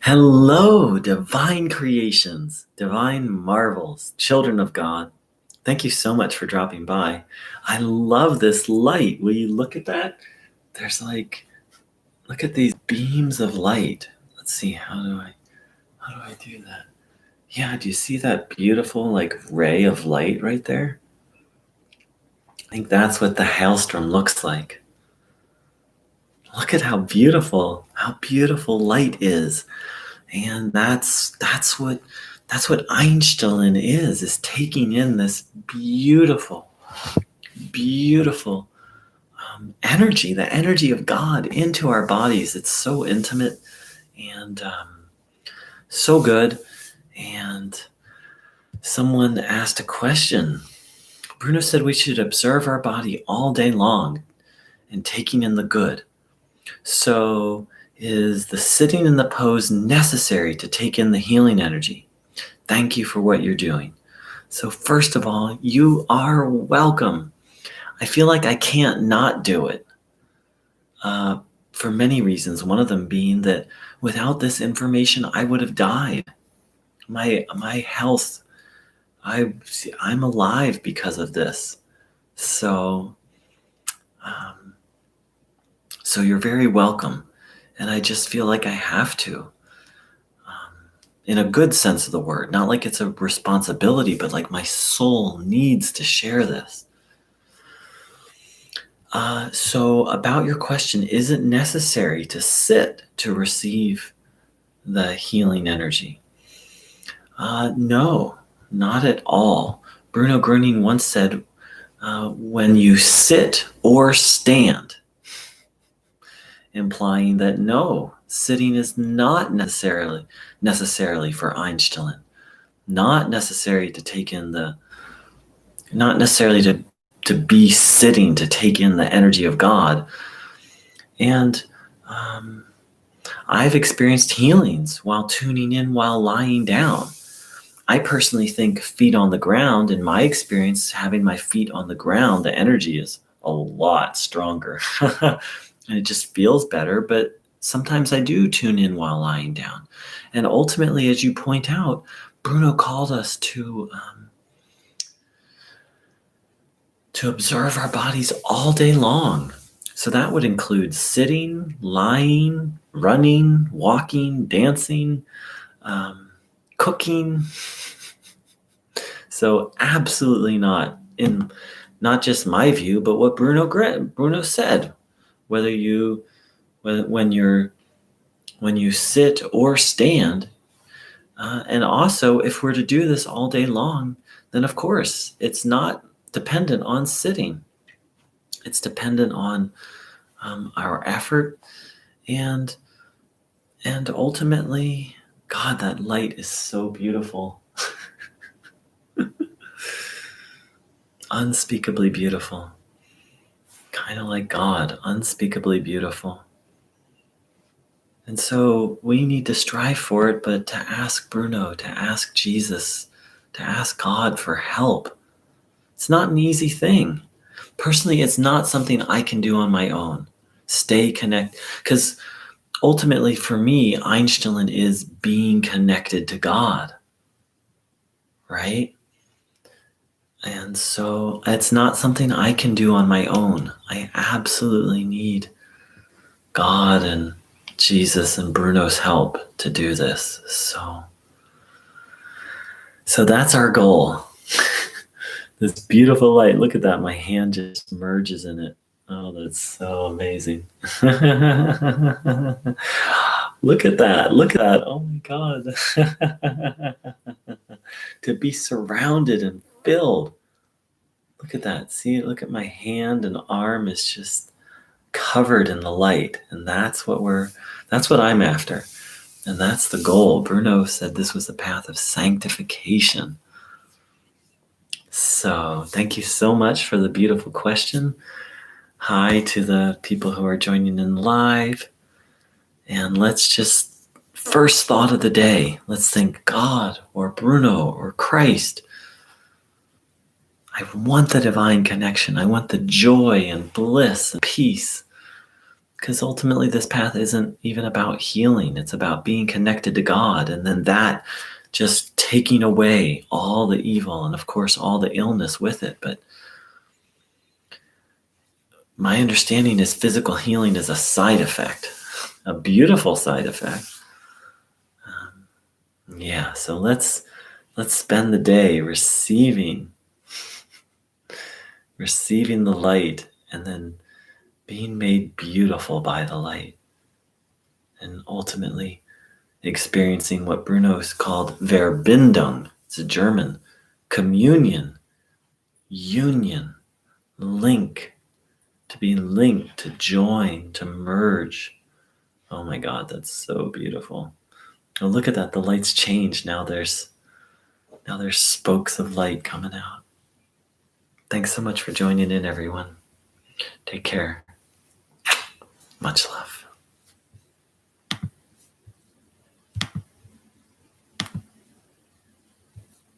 Hello, divine creations, divine marvels, children of God. Thank you so much for dropping by. I love this light. Will you look at that? There's look at these beams of light. Let's see, how do I do that? Yeah, do you see that beautiful ray of light right there? I think that's what the hailstorm looks like. Look at how beautiful light is. And that's what Einstein is taking in this beautiful energy, the energy of God into our bodies. It's so intimate and so good. And someone asked a question. Bruno said we should observe our body all day long and taking in the good. So is the sitting in the pose necessary to take in the healing energy? Thank you for what you're doing. So first of all, you are welcome. I feel like I can't not do it for many reasons. One of them being that without this information, I would have died. My health, I'm alive because of this. So, so you're very welcome. And I just feel like I have to. In a good sense of the word, not like it's a responsibility, but like my soul needs to share this. So about your question, is it necessary to sit to receive the healing energy? No, not at all. Bruno Gruning once said, when you sit or stand, implying that no, sitting is not necessarily for Einstein, not necessary to take in not necessarily to be sitting to take in the energy of God. And I've experienced healings while tuning in, while lying down. I personally think feet on the ground, in my experience, having my feet on the ground, the energy is a lot stronger. And it just feels better. But sometimes I do tune in while lying down. And ultimately, as you point out, Bruno called us to observe our bodies all day long. So that would include sitting, lying, running, walking, dancing, cooking. So absolutely not, in not just my view, but what Bruno said. Whether when you sit or stand, and also if we're to do this all day long, then of course it's not dependent on sitting. It's dependent on our effort and ultimately, God, that light is so beautiful. Unspeakably beautiful. Kind of like God, unspeakably beautiful. And so we need to strive for it, but to ask Bruno, to ask Jesus, to ask God for help. It's not an easy thing. Personally, it's not something I can do on my own. Stay connected. Because ultimately, for me, Einstein is being connected to God. Right? And so it's not something I can do on my own. I absolutely need God and Jesus and Bruno's help to do this. So that's our goal. This beautiful light. Look at that. My hand just merges in it. Oh, that's so amazing. Look at that. Look at that. Oh my God. To be surrounded and filled. Look at that. See, look at my hand and arm is just covered in the light. And that's what I'm after. And that's the goal. Bruno said this was the path of sanctification. So thank you so much for the beautiful question. Hi to the people who are joining in live. And let's just, first thought of the day, let's think God or Bruno or Christ. I want the divine connection. I want the joy and bliss and peace Because ultimately, this path isn't even about healing. It's about being connected to God. And then that just taking away all the evil and, of course, all the illness with it. But my understanding is physical healing is a side effect, a beautiful side effect. Yeah, so let's spend the day receiving the light and then being made beautiful by the light, and ultimately experiencing what Bruno's called Verbindung. It's a German communion, union, link, to be linked, to join, to merge. Oh my God, that's so beautiful. Oh, look at that. The light's changed. Now there's spokes of light coming out. Thanks so much for joining in, everyone. Take care. Much love.